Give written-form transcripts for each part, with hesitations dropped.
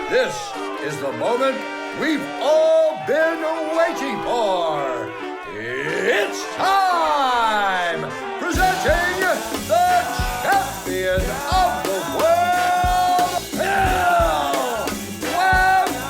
This is the moment we've all been waiting for. It's time! Presenting the champion of the world, Phil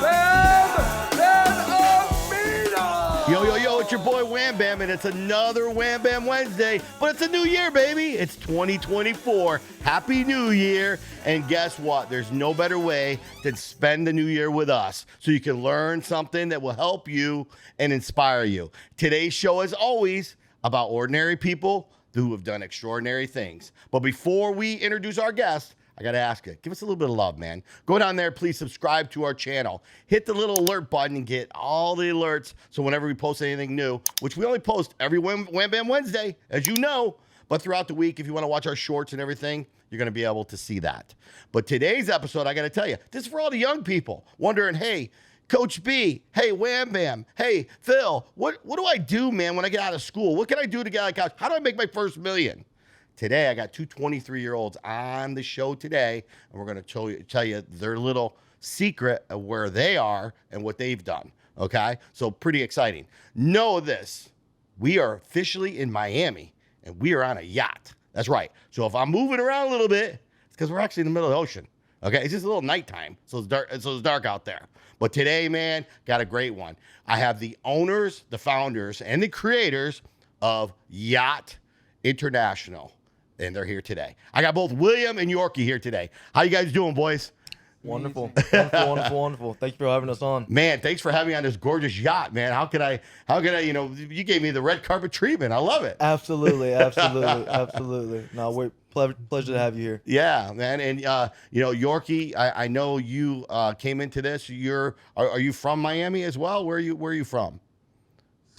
Wham Bam Benamino! Yo, it's your boy Wham Bam, and it's another Wham Bam Wednesday, but it's a new year, baby. It's 2024. Happy New Year. And guess what? There's no better way than spend the new year with us so you can learn something that will help you and inspire you. Today's show, as always, about ordinary people who have done extraordinary things. But before we introduce our guest, I got to ask you, give us a little bit of love, man. Go down there, please subscribe to our channel. Hit the little alert button and get all the alerts so whenever we post anything new, which we only post every Wham Bam Wednesday, as you know, but throughout the week, if you want to watch our shorts and everything, you're going to be able to see that. But today's episode, I got to tell you, this is for all the young people wondering, hey, Coach B, hey, Wham Bam, hey, Phil, what do I do, man, when I get out of school? What can I do to get out of college? How do I make my first million? Today, I got two 23-year-olds on the show today, and we're going to tell you their little secret of where they are and what they've done, okay? So pretty exciting. Know this, we are officially in Miami, and we are on a yacht. That's right. So if I'm moving around a little bit, it's because we're actually in the middle of the ocean, okay? It's just a little nighttime, so it's dark out there. But today, man, got a great one. I have the owners, the founders, and the creators of Yacht International. And they're here today. I got both William and Jorky here today. How you guys doing, boys? Wonderful. Wonderful. Thank you for having us on. Man, thanks for having me on this gorgeous yacht, man. How could I, you gave me the red carpet treatment. I love it. Absolutely. No, we're pleasure to have you here. Yeah, man. And, Jorky, I know you came into this. Are you from Miami as well? Where are you from?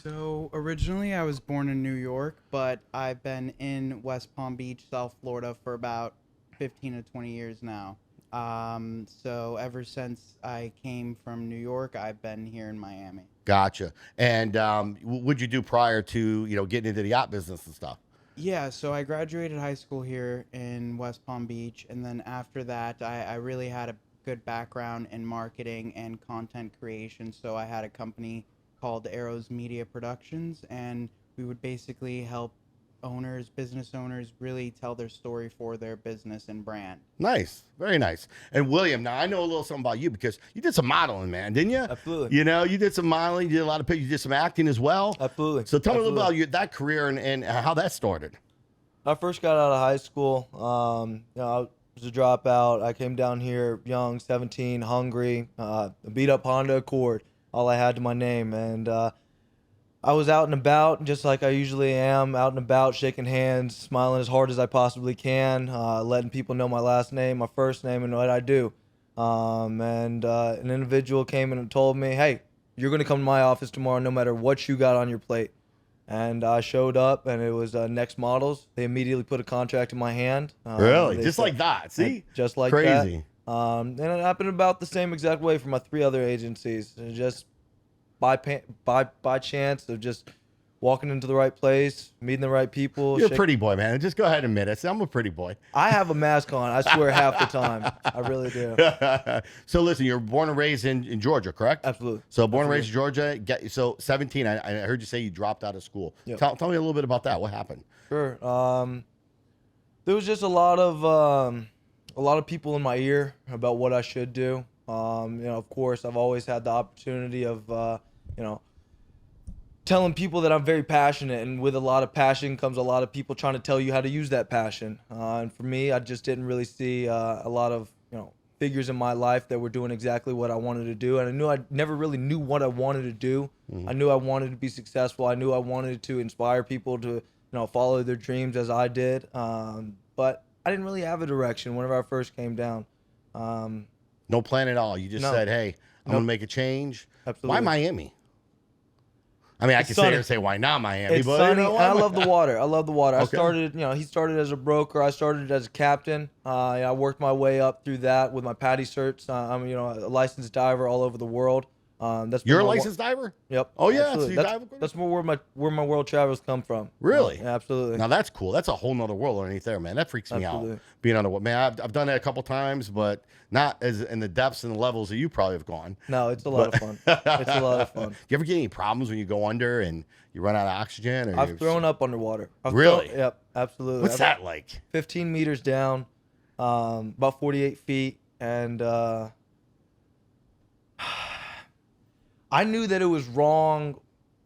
So originally I was born in New York, but I've been in West Palm Beach, South Florida for about 15 to 20 years now. So ever since I came from New York, I've been here in Miami. Gotcha. And what'd you do prior to, getting into the yacht business and stuff? Yeah, so I graduated high school here in West Palm Beach, and then after that, I really had a good background in marketing and content creation, so I had a company called Arrows Media Productions, and we would basically help business owners really tell their story for their business and brand. Nice. Very nice. And William, now I know a little something about you because you did some modeling, man, didn't you? Absolutely. You did some modeling, you did a lot of pictures, you did some acting as well. Absolutely. So tell me a little about that career and how that started. I first got out of high school. I was a dropout. I came down here young, 17, hungry, a beat up Honda Accord. All I had to my name, and I was out and about just like I usually am, out and about, shaking hands, smiling as hard as I possibly can, letting people know my last name, my first name, and what I do. And an individual came in and told me, hey, you're going to come to my office tomorrow no matter what you got on your plate. And I showed up, and it was Next Models. They immediately put a contract in my hand. Really? Just like that? See? Just like Crazy. That. And it happened about the same exact way for my three other agencies. And just by chance of just walking into the right place, meeting the right people. You're a pretty boy, man. Just go ahead and admit it. I'm a pretty boy. I have a mask on. I swear half the time. I really do. So listen, you're born and raised in Georgia, correct? Absolutely. So born and raised in Georgia. So 17. I heard you say you dropped out of school. Yep. Tell me a little bit about that. What happened? Sure. There was just a lot of people in my ear about what I should do. Of course, I've always had the opportunity of, telling people that I'm very passionate, and with a lot of passion comes a lot of people trying to tell you how to use that passion. And for me, I just didn't really see a lot of, figures in my life that were doing exactly what I wanted to do. And I never really knew what I wanted to do. Mm-hmm. I knew I wanted to be successful. I knew I wanted to inspire people to, follow their dreams as I did. But I didn't really have a direction whenever I first came down. No plan at all. You just said, hey, I'm going to make a change. Absolutely. Why Miami? I mean, I could sit here and say, why not Miami? It's but sunny, and I love the water. Okay. I started, he started as a broker. I started as a captain. I worked my way up through that with my PADI certs. I'm, a licensed diver all over the world. That's You're where a my licensed diver? Yep. Oh, yeah, absolutely. so you That's, dive- that's where my world travels come from. Really? Yeah, absolutely. Now that's cool. That's a whole nother world underneath there, man. That freaks me Absolutely. out. Being underwater, man. I've done that a couple times, but not as in the depths and the levels that you probably have gone. No, it's a lot of fun. It's a lot of fun. Do you ever get any problems when you go under and you run out of oxygen? Or I've thrown up underwater. Really? Yep, absolutely. What's that like? 15 meters down, about 48 feet, and I knew that it was wrong.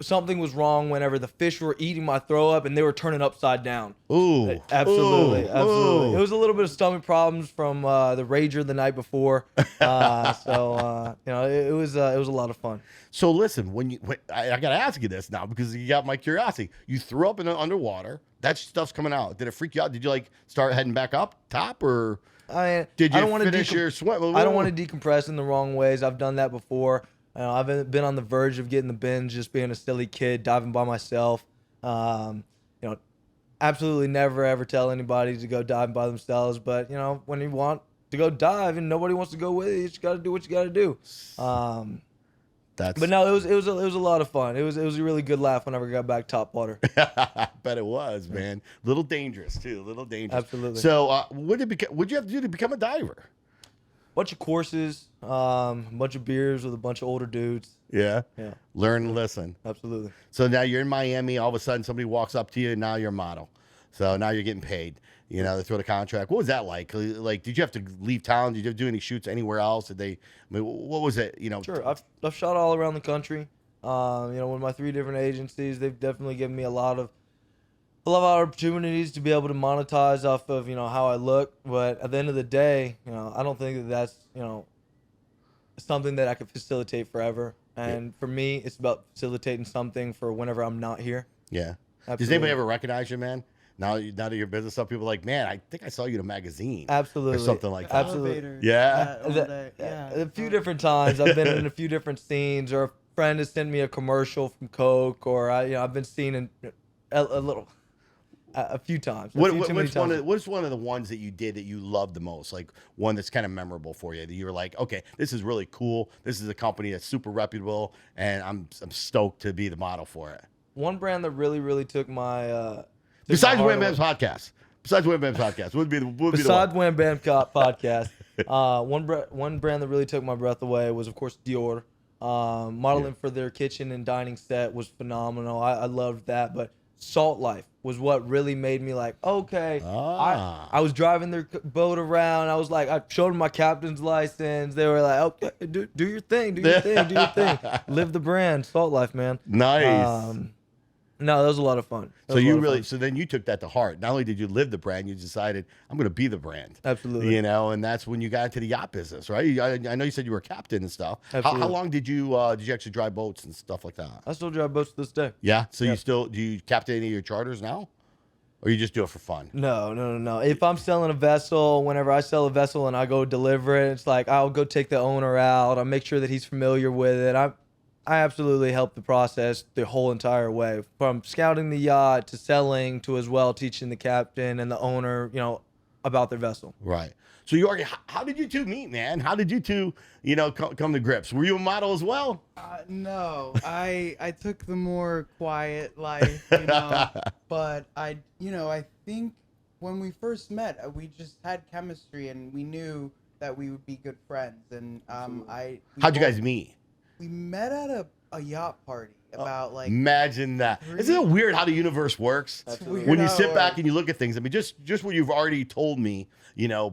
Something was wrong whenever the fish were eating my throw up and they were turning upside down. Ooh. Absolutely, Ooh. absolutely. Ooh. It was a little bit of stomach problems from the rager the night before. It was a lot of fun. So listen, I gotta ask you this now because you got my curiosity. You threw up in the underwater. That stuff's coming out. Did it freak you out? Did you like start heading back up top, or did you finish your swim? I don't want to decompress in the wrong ways. I've done that before. I've been on the verge of getting the binge, just being a silly kid, diving by myself. Absolutely never ever tell anybody to go diving by themselves. But when you want to go dive and nobody wants to go with you, you just got to do what you got to do. But no, it was a lot of fun. It was a really good laugh whenever I got back top water. I bet it was, man. Little dangerous too. Little dangerous. Absolutely. So, what'd you have to do to become a diver? Bunch of courses, a bunch of beers with a bunch of older dudes. Yeah. Yeah. Learn and listen. Absolutely. So now you're in Miami. All of a sudden, somebody walks up to you, and now you're a model. So now you're getting paid. They throw the contract. What was that like? Like, did you have to leave town? Did you do any shoots anywhere else? What was it? Sure. I've shot all around the country. With my 3 different agencies, they've definitely given me a lot of opportunities to be able to monetize off of how I look. But at the end of the day, I don't think that's something that I could facilitate forever. And for me, it's about facilitating something for whenever I'm not here. Yeah. Absolutely. Does anybody ever recognize you, man? Now that you're business, some people are like, man, I think I saw you in a magazine. Absolutely. Or something like that. Absolutely. Yeah. A few different times I've been in a few different scenes, or a friend has sent me a commercial from Coke, or I've been seen in a few times. What's one of the ones that you did that you loved the most? Like one that's kind of memorable for you that you were like, okay, this is really cool. This is a company that's super reputable, and I'm stoked to be the model for it. One brand that really, really took my besides Wham Bam's podcast. Besides Wham Bam's podcast, would be the Wham Bam podcast. One brand that really took my breath away was, of course, Dior. Modeling for their kitchen and dining set was phenomenal. I loved that. But Salt Life was what really made me like, okay. I was driving their boat around. I was like, I showed them my captain's license. They were like, okay, do your thing, do your thing. Live the brand, Salt Life, man. Nice. No, that was a lot of fun. So then you took that to heart. Not only did you live the brand, you decided, I'm going to be the brand. Absolutely. And that's when you got into the yacht business, right? I know you said you were a captain and stuff. Absolutely. How long did you actually drive boats and stuff like that? I still drive boats to this day. Yeah. So do you captain any of your charters now? Or you just do it for fun? No. If I'm selling a vessel, whenever I sell a vessel and I go deliver it, it's like I'll go take the owner out. I'll make sure that he's familiar with it. I absolutely help the process the whole entire way, from scouting the yacht to selling to as well teaching the captain and the owner, about their vessel. Right. So how did you two meet, man? How did you two, come to grips? Were you a model as well? No, I took the more quiet life, but I think when we first met, we just had chemistry and we knew that we would be good friends. And how'd you guys meet? We met at a yacht party about imagine that. Isn't it weird how the universe works? Absolutely. When you sit back and you look at things, I mean, just what you've already told me,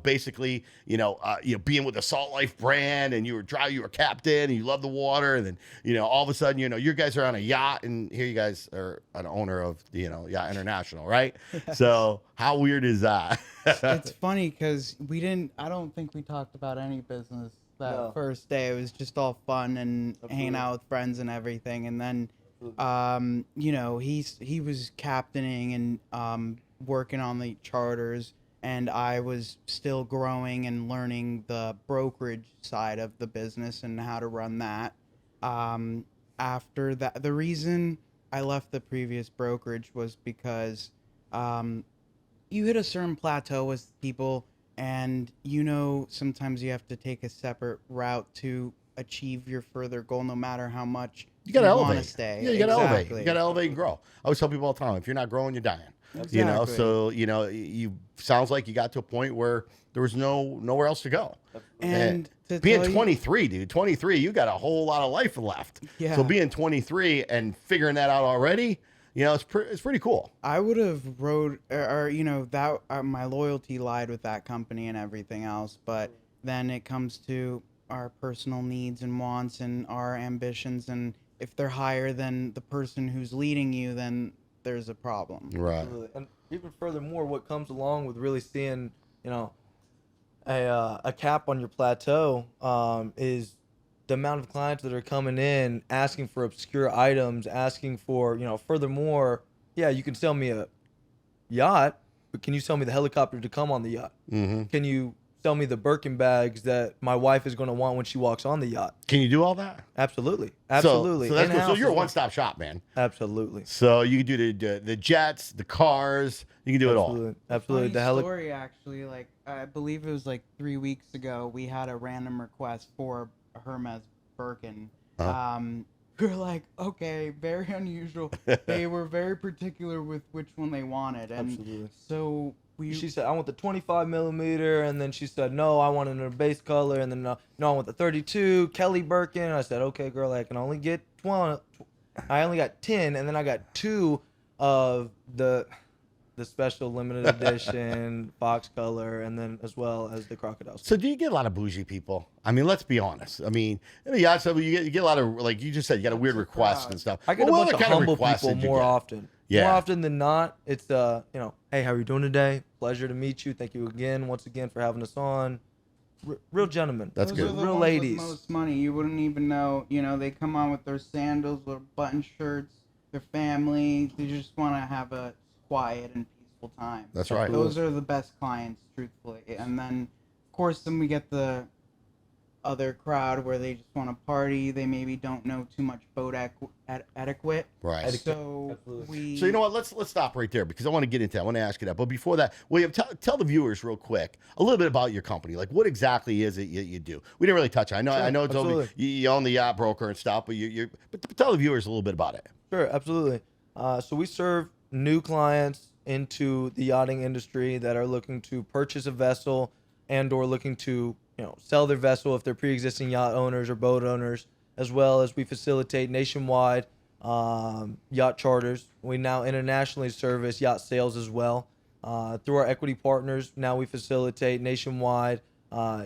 basically, being with the Salt Life brand, and you were captain and you love the water, and then, all of a sudden, you guys are on a yacht, and here you guys are an owner of, Yacht International, right? So how weird is that? It's funny because I don't think we talked about any business that first day. It was just all fun and hanging out with friends and everything. And then, he was captaining and working on the charters, and I was still growing and learning the brokerage side of the business and how to run that. After that, the reason I left the previous brokerage was because you hit a certain plateau with people, and sometimes you have to take a separate route to achieve your further goal, no matter how much You gotta want to elevate. stay. Yeah, you gotta elevate. Exactly. You gotta elevate and grow. I always tell people all the time, if you're not growing, you're dying. Exactly. You know, so you sounds like you got to a point where there was nowhere else to go. And to being tell you- 23, dude, 23, you got a whole lot of life left. Yeah. So being 23 and figuring that out already, you know, it's pretty cool. I would have rode, or you know, that my loyalty lied with that company and everything else. But then it comes to our personal needs and wants and our ambitions, and if they're higher than the person who's leading you, then there's a problem. Right. Absolutely. And even furthermore, what comes along with really seeing, you know, a cap on your plateau is the amount of clients that are coming in asking for obscure items, asking for, you know, furthermore, yeah, you can sell me a yacht, but can you sell me the helicopter to come on the yacht? Mm-hmm. Can you sell me the Birkin bags that my wife is going to want when she walks on the yacht? Can you do all that? Absolutely. Absolutely. So that's cool. So In-house you're a as well. one-stop shop, man. Absolutely. So you can do the jets, the cars, you can do it all. Absolutely. Absolutely. Funny The heli- story, actually. Like, I believe it was like 3 weeks ago. We had a random request for a Hermes Birkin. Uh-huh. We were like, okay, very unusual. They were very particular with which one they wanted, and Absolutely. so She said, I want the 25 millimeter, and then she said, no, I want it in a base color, and then no, I want the 32 Kelly Birkin. And I said, okay, girl, I can only get 20. I only got 10, and then I got 2 of the special limited edition box color, and then as well as the crocodile. So do you get a lot of bougie people? I mean, let's be honest. I mean, in the yacht stuff, you get a lot of, like you just said, you got a weird requests and stuff. I get Well, a what bunch other of kind humble requests people did you more get? often. Yeah. More often than not, it's you know, hey, how are you doing today? Pleasure to meet you. Thank you once again for having us on. Real gentlemen. That's Those good. are the Real ones ladies. with most money. You wouldn't even know. You know, they come on with their sandals or button shirts, their family. They just want to have a quiet and peaceful time. That's right. Those are the best clients, truthfully. And then, of course, then we get the other crowd where they just want to party. They maybe don't know too much boat etiquette. Right. So we. So you know what? Let's stop right there because I want to get into that. I want to ask you that. But before that, William, tell the viewers real quick a little bit about your company. Like, what exactly is it you do? We didn't really touch on it. I know, absolutely. Toby, you own the yacht broker and stuff, but but tell the viewers a little bit about it. Sure, absolutely. So we serve new clients into the yachting industry that are looking to purchase a vessel and or looking to, you know, sell their vessel if they're pre-existing yacht owners or boat owners, as well as we facilitate nationwide yacht charters. We now internationally service yacht sales as well. Through our equity partners, now we facilitate nationwide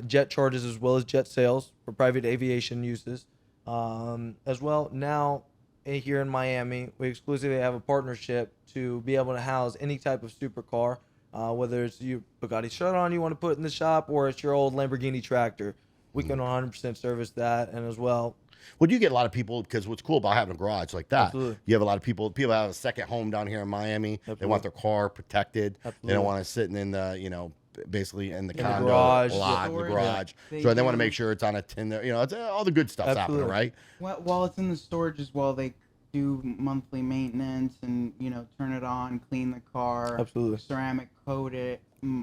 jet charters as well as jet sales for private aviation uses. As well, now here in Miami, we exclusively have a partnership to be able to house any type of supercar, whether it's your Bugatti Chiron you want to put in the shop or it's your old Lamborghini tractor. We can 100% service that, and as well. Well, you get a lot of people because what's cool about having a garage like that, Absolutely. you have a lot of people have a second home down here in Miami. Absolutely. They want their car protected. Absolutely. They don't want to sit in the, you know, basically in the the condo garage. lot, in the Storage. garage. They So they want to do- make sure it's on a tin there. You know, it's all the good stuff's happening, Absolutely. right? Well, while it's in the storage as well, they do monthly maintenance and, you know, turn it on, clean the car, Absolutely. ceramic coat it,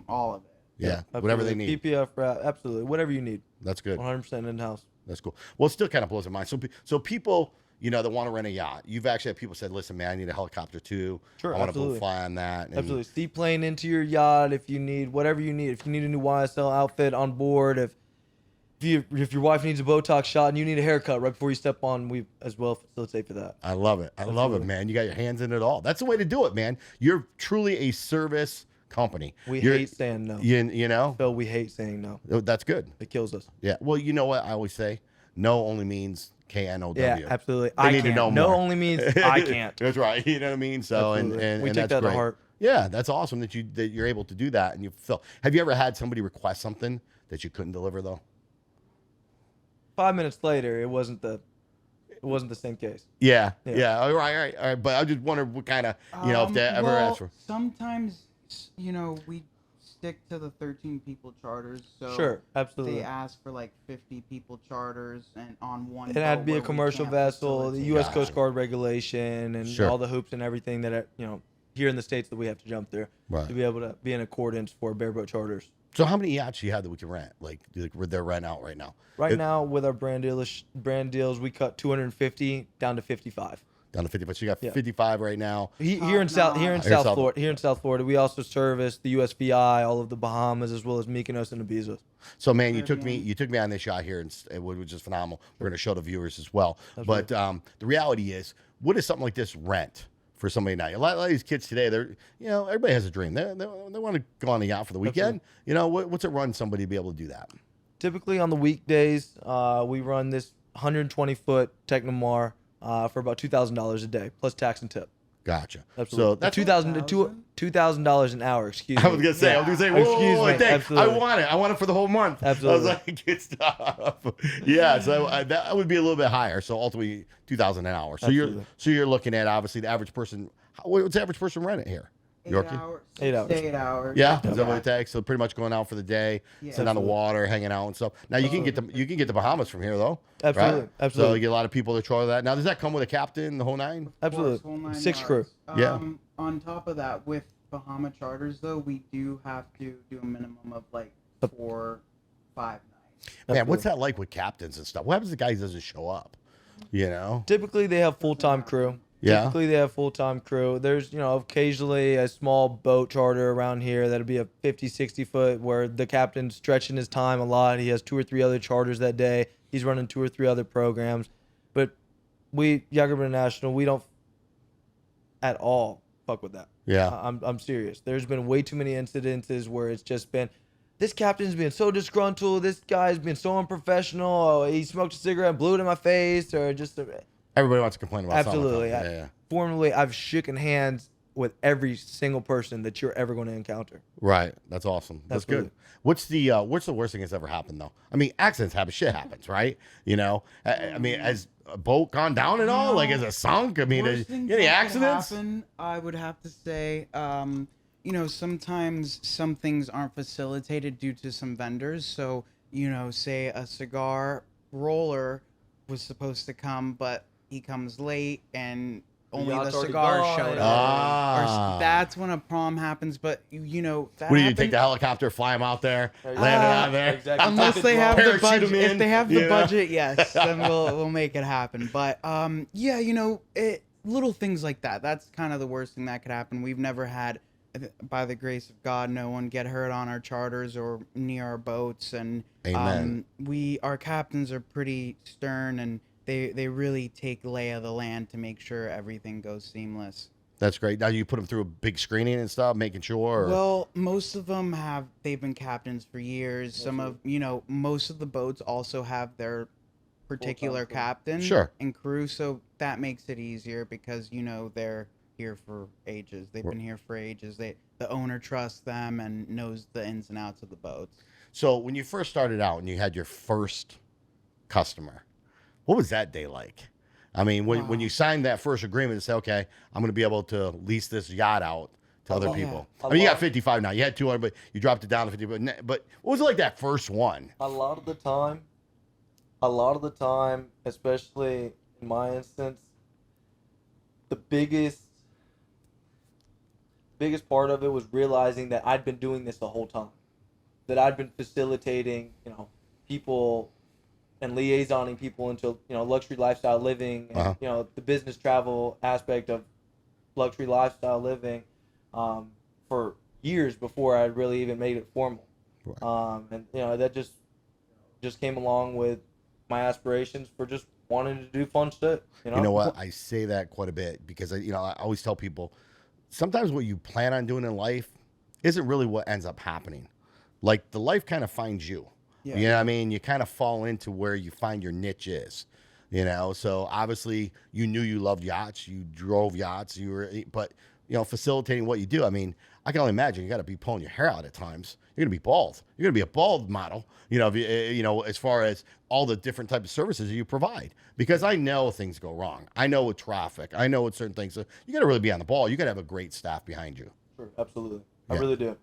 all of it. Yeah, whatever they Absolutely. need. PPF wrap, absolutely. Whatever you need. That's good. 100% in-house. That's cool. Well, it still kind of blows my mind. So people, you know, that want to rent a yacht, you've actually had people said, listen, man, I need a helicopter too. Sure, I want to absolutely. fly on that. And Absolutely. Seaplane into your yacht if you need whatever you need. If you need a new YSL outfit on board, if your wife needs a Botox shot and you need a haircut right before you step on, we as well facilitate for that. I love it. I love it, man. You got your hands in it all. That's the way to do it, man. You're truly a service company. We You're- hate saying no. You know? Phil, we hate saying no. Oh, that's good. It kills us. Yeah. Well, you know what I always say? No only means K-N-O-W. Yeah, absolutely. They I need to can't. know No more. only means I can't. That's right. You know what I mean? So Absolutely. and We and take that's that to great. heart. Yeah, that's awesome that you're able to do that and you feel. Have you ever had somebody request something that you couldn't deliver though? 5 minutes later, it wasn't the same case. Yeah. Yeah. Yeah. All right. But I just wonder what kind of if they ever well, asked for. Sometimes, you know, we stick to the 13 people charters. So Sure, absolutely. they ask for like 50 people charters and on one. It had to boat be a where we commercial can't vessel, the facilitate. U.S. Got Coast it. Guard regulation, and Sure. all the hoops and everything that here in the States that we have to jump through Right. to be able to be in accordance for bareboat charters. So how many yachts do you have that we can rent? Like they're rent out right now? Right now, with our brand deals, we cut 250 down to 55. Down to 50, but you got Yeah. 55 right now. Here in South South- Florida. Here in South Florida, we also service the USVI, all of the Bahamas, as well as Mykonos and Ibiza. So man, you took me on this yacht here, and which is phenomenal. We're going to show the viewers as well. But the reality is, what is something like this rent for somebody now? A lot of these kids today, they're everybody has a dream. They want to go on a yacht for the weekend. Absolutely. What's it run somebody to be able to do that? Typically on the weekdays, we run this 120-foot Technomar for about $2,000 a day, plus tax and tip. Gotcha. Absolutely. So that's $2,000 an hour. Excuse me. I was gonna say. Excuse me. Dang, Absolutely. I want it for the whole month. Absolutely. I was like, good stuff. Yeah. So that would be a little bit higher. So ultimately, 2,000 an hour. So Absolutely. you're looking at obviously the average person. What's the average person rent it here? 8 Yorkie? hours. 8 hours. 8 hours. Yeah, is that what it takes? So pretty much going out for the day, sitting on the water, hanging out and stuff. Now you can get the Bahamas from here though. Absolutely. Right? Absolutely. So you get a lot of people that try that. Now does that come with a captain, the whole nine? Absolutely. Whole 9 6 yards. crew. Yeah. On top of that, with Bahama charters though, we do have to do a minimum of like 4, 5 nights. Man, what's that like with captains and stuff? What happens to the guy who doesn't show up? You know? Typically, they have full-time crew. Yeah. Typically, they have full-time crew. There's, occasionally a small boat charter around here that'll be a 50, 60 foot where the captain's stretching his time a lot. He has 2 or 3 other charters that day. He's running 2 or 3 other programs. But Yacht Group International, we don't at all fuck with that. Yeah. I'm serious. There's been way too many incidences where it's just been, this captain's been so disgruntled. This guy's been so unprofessional. Oh, he smoked a cigarette and blew it in my face, or just. Everybody wants to complain about Absolutely. something. Yeah. Formerly, I've shaken hands with every single person that you're ever going to encounter. Right. That's awesome. That's Absolutely. good. What's the worst thing that's ever happened though? I mean, accidents happen. Shit happens, right? I mean, has a boat gone down at all? Like, has it sunk? I mean, Worst things any that could accidents? happen, I would have to say, sometimes some things aren't facilitated due to some vendors. So, say a cigar roller was supposed to come, but he comes late and only the yacht's already cigar gone. showed up. Ah. Or that's when a problem happens. But that What do you happened- take the helicopter, fly him out there, There you land go. it on there? Exactly. Unless they have the Parachute budget. 'em in, If they have the you know? budget, yes, then we'll make it happen. But little things like that. That's kind of the worst thing that could happen. We've never had, by the grace of God, no one get hurt on our charters or near our boats. And Amen. our captains are pretty stern, and they really take lay of the land to make sure everything goes seamless. That's great. Now you put them through a big screening and stuff, making sure. Or... Well, most of them they've been captains for years. Most of the boats also have their particular captain and crew, so that makes it easier because they're here for ages. They've been here for ages. The owner trusts them and knows the ins and outs of the boats. So when you first started out and you had your first customer, what was that day like? I mean, when you signed that first agreement to say, okay, I'm going to be able to lease this yacht out to other people. I mean, you got 55 now. You had 200, but you dropped it down to 50. But what was it like that first one? A lot of the time, especially in my instance, the biggest part of it was realizing that I'd been doing this the whole time, that I'd been facilitating, people and liaisoning people into, luxury lifestyle living and, the business travel aspect of luxury lifestyle living for years before I really even made it formal. Right. And, that just came along with my aspirations for just wanting to do fun stuff. You know what? I say that quite a bit because, I always tell people sometimes what you plan on doing in life isn't really what ends up happening. Like the life kind of finds you. Yeah. You know what I mean? You kind of fall into where you find your niche is, So obviously you knew you loved yachts, you drove yachts, but facilitating what you do. I mean, I can only imagine you got to be pulling your hair out at times. You're going to be bald. You're going to be a bald model, as far as all the different types of services you provide, because I know things go wrong. I know with traffic, I know with certain things. So you got to really be on the ball. You got to have a great staff behind you. Sure, absolutely. Yeah. I really do.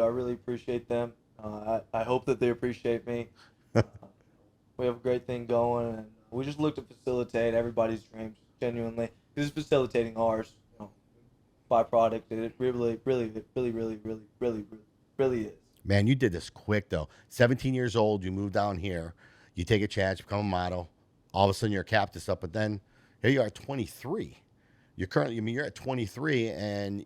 I really appreciate them. I hope that they appreciate me. We have a great thing going, and we just look to facilitate everybody's dreams genuinely. This is facilitating ours, byproduct. It really is. Man, you did this quick though. 17 years old, you moved down here, you take a chance, you become a model. All of a sudden you're a captain stuff, but then here you are at 23. You're at 23, and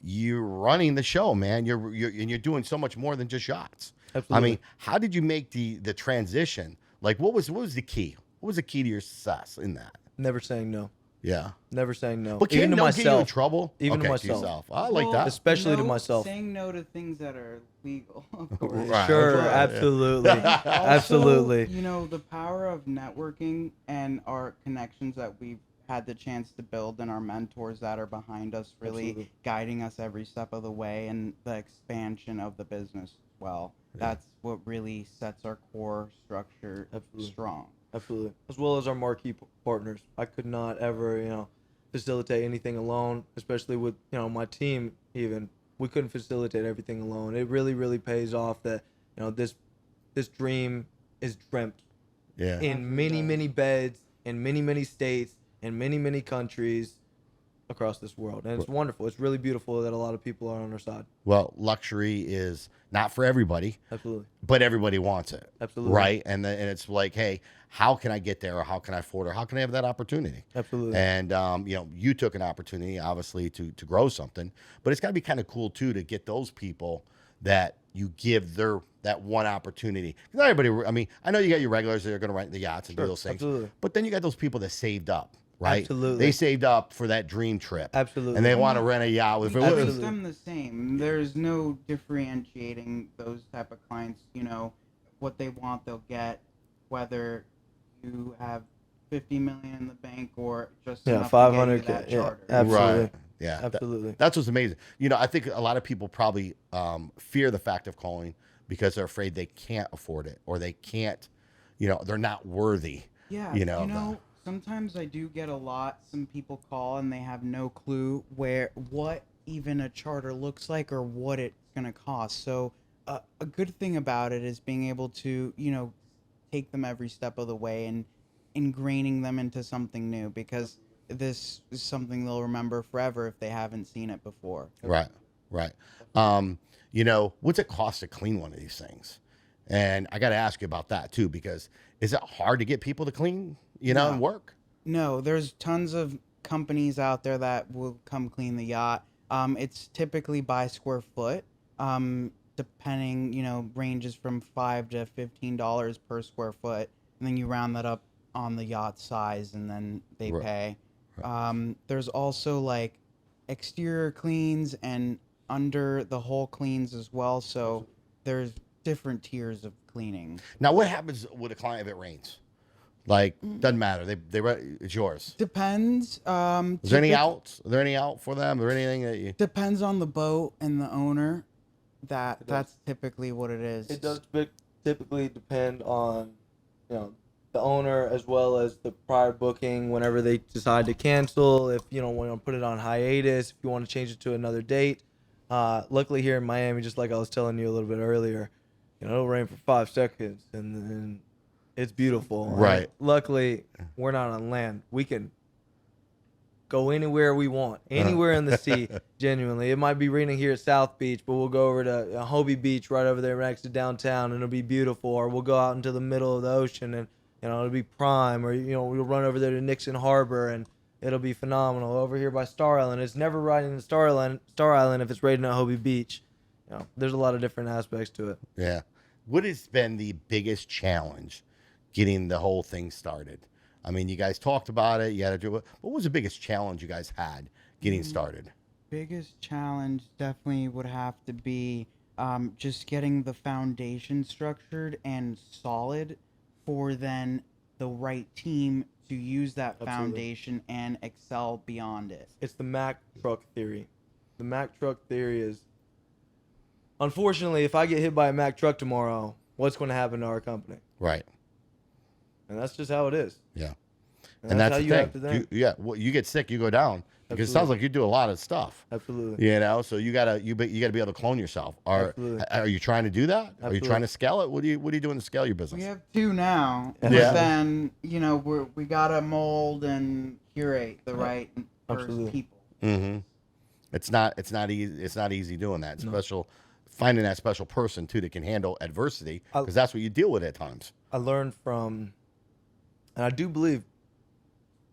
you're running the show, man. You're doing so much more than just yachts. Absolutely. I mean, how did you make the transition? Like, what was the key? What was the key to your success in that? Never saying no. Yeah. Never saying no. But Even to get you in myself. trouble? Even to Okay, myself. I like Well, that. Especially to no, myself. Saying no to things that are legal, of course. Right. Sure, Right. absolutely. Also, Absolutely. the power of networking and our connections that we've had the chance to build and our mentors that are behind us really Absolutely. guiding us every step of the way, and the expansion of the business as well. Yeah. That's what really sets our core structure Absolutely. strong. Absolutely. As well as our marquee partners. I could not ever, facilitate anything alone, especially with, my team even. We couldn't facilitate everything alone. It really, really pays off that, this dream is dreamt Yeah. in many, many beds, in many, many states, in many, many countries across this world. And it's wonderful. It's really beautiful that a lot of people are on our side. Well, luxury is not for everybody, Absolutely. but everybody wants it. Absolutely. Right? And it's like, hey, how can I get there, or how can I afford it, or how can I have that opportunity? Absolutely. And you took an opportunity, obviously, to grow something, but it's got to be kind of cool too to get those people that you give that one opportunity. Not everybody. I mean, I know you got your regulars that are going to rent the yachts and do those things, absolutely. but then you got those people that saved up. Right? Absolutely. They saved up for that dream trip. Absolutely. And they want to rent a yacht with We it. treat them the same. There's no differentiating those type of clients. What they want, they'll get, whether you have 50 million in the bank or just enough to get you that charter. Absolutely. Right. Yeah. Absolutely. That's what's amazing. I think a lot of people probably fear the fact of calling because they're afraid they can't afford it, or they can't, they're not worthy. Yeah. Sometimes I do get some people call and they have no clue what even a charter looks like or what it's going to cost. So a good thing about it is being able to, take them every step of the way and ingraining them into something new, because this is something they'll remember forever if they haven't seen it before. Right. What's it cost to clean one of these things? And I got to ask you about that too, because is it hard to get people to clean, and work? No, there's tons of companies out there that will come clean the yacht. It's typically by square foot, depending, ranges from $5 to $15 per square foot. And then you round that up on the yacht size, and then they pay. There's also like exterior cleans and under the hull cleans as well. So there's different tiers of cleaning. Now, what happens with a client if it rains? Like, doesn't matter. It's yours. Depends. Is there any outs? Are there any out for them? Or anything that you? Depends on the boat and the owner. That's typically what it is. It does typically depend on, the owner as well as the prior booking. Whenever they decide to cancel, if want to put it on hiatus, if you want to change it to another date. Luckily here in Miami, just like I was telling you a little bit earlier, it'll rain for 5 seconds and then it's beautiful. Right. Luckily, we're not on land. We can go anywhere we want, anywhere in the sea. Genuinely, it might be raining here at South Beach, but we'll go over to Hobie Beach right over there next to downtown, and it'll be beautiful. Or we'll go out into the middle of the ocean, and it'll be prime. Or we'll run over there to Nixon Harbor, and it'll be phenomenal. Over here by Star Island, it's never riding the Star Island if it's raining at Hobie Beach. There's a lot of different aspects to it. Yeah. What has been the biggest challenge getting the whole thing started? I mean, you guys talked about it. You had to do it. What was the biggest challenge you guys had getting started? Biggest challenge definitely would have to be just getting the foundation structured and solid for then the right team to use that foundation and excel beyond it. It's the Mack truck theory. The Mack truck theory is, unfortunately, if I get hit by a Mack truck tomorrow, what's going to happen to our company? Right. And that's just how it is. Yeah. And that's how the you thing. have to think. You get sick, you go down. Because it sounds like you do a lot of stuff. Absolutely. So you gotta be able to clone yourself. Are you trying to do that? Absolutely. Are you trying to scale it? What are you doing to scale your business? We have 2 now, Yeah. but then we gotta mold and curate the right first Absolutely. people. Mm-hmm. It's not easy. It's not easy doing that. finding that special person too that can handle adversity, because that's what you deal with at times. I learned from, and I do believe,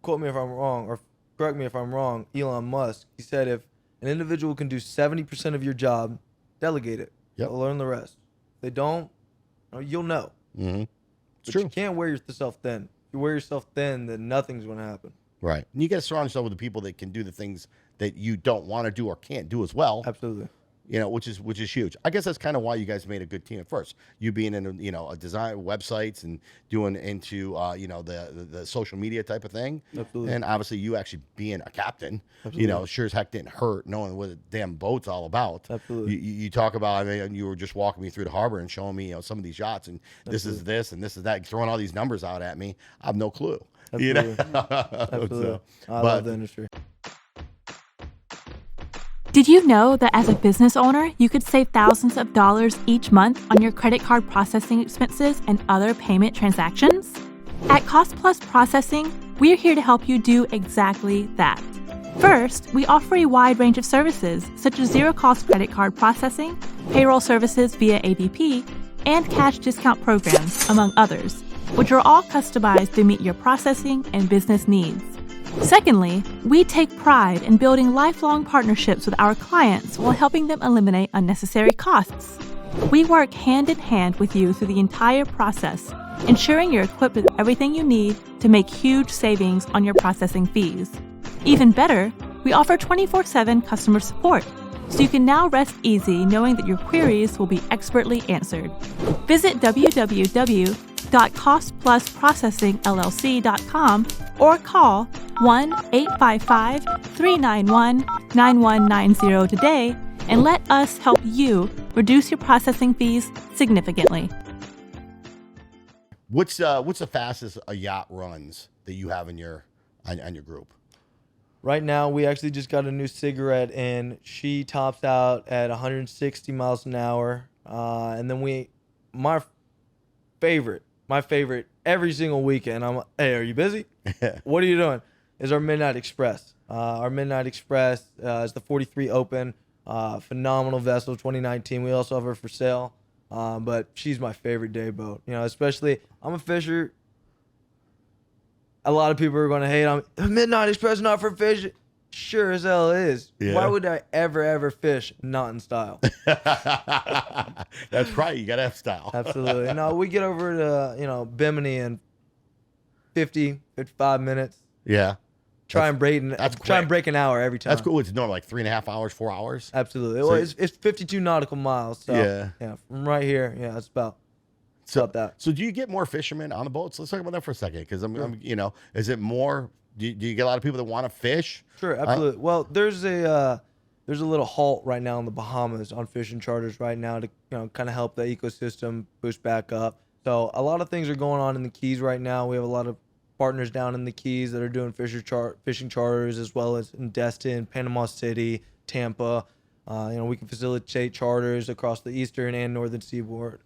quote me if I'm wrong, or correct me if I'm wrong, Elon Musk, he said if an individual can do 70% of your job, delegate it. Yep. They'll learn the rest. If they don't, you'll know. Mm-hmm. But true. you can't wear yourself thin. If you wear yourself thin, then nothing's going to happen. Right. And you got to surround yourself with the people that can do the things that you don't want to do or can't do as well. Absolutely. You know, which is huge. I guess that's kind of why you guys made a good team at first. You being in, a design websites and doing into, the social media type of thing. Absolutely. And obviously you actually being a captain, Absolutely. Sure as heck didn't hurt knowing what the damn boat's all about. Absolutely. You talk about, you were just walking me through the harbor and showing me, some of these yachts and this is this and this is that, throwing all these numbers out at me. I have no clue. Absolutely. Absolutely. I love the industry. Did you know that as a business owner, you could save thousands of dollars each month on your credit card processing expenses and other payment transactions? At Cost Plus Processing, we're here to help you do exactly that. First, we offer a wide range of services, such as zero-cost credit card processing, payroll services via ADP, and cash discount programs, among others, which are all customized to meet your processing and business needs. Secondly, we take pride in building lifelong partnerships with our clients while helping them eliminate unnecessary costs. We work hand in hand with you through the entire process, ensuring you're equipped with everything you need to make huge savings on your processing fees. Even better, we offer 24/7 customer support, so you can now rest easy knowing that your queries will be expertly answered. Visit www.costplusprocessingllc.com or call 1-855-391-9190 today and let us help you reduce your processing fees significantly. What's the fastest a yacht runs that you have in your on your group? Right now, we actually just got a new cigarette in. She tops out at 160 miles an hour. And then my favorite every single weekend, I'm like, hey, are you busy? What are you doing? Is our Midnight Express. Our Midnight Express is the 43 Open. Phenomenal vessel, 2019. We also have her for sale. But she's my favorite day boat. Especially, I'm a fisher. A lot of people are going to hate on me. Midnight Express not for fishing. Sure as hell is. Yeah. Why would I ever fish not in style? That's right. You got to have style. Absolutely. No, we get over to, Bimini in 55 minutes. Yeah. Try and break an hour every time. That's cool. It's normally like 3.5 hours, 4 hours. Absolutely. So Well, it's 52 nautical miles. So, Yeah. from right here, it's about that. So do you get more fishermen on the boats? Let's talk about that for a second. Because is it more? Do you get a lot of people that want to fish? Sure, absolutely. Well, there's a little halt right now in the Bahamas on fishing charters right now to kind of help the ecosystem boost back up. So a lot of things are going on in the Keys right now. We have a lot of partners down in the Keys that are doing fishing charters, as well as in Destin, Panama City, Tampa. We can facilitate charters across the eastern and northern seaboard.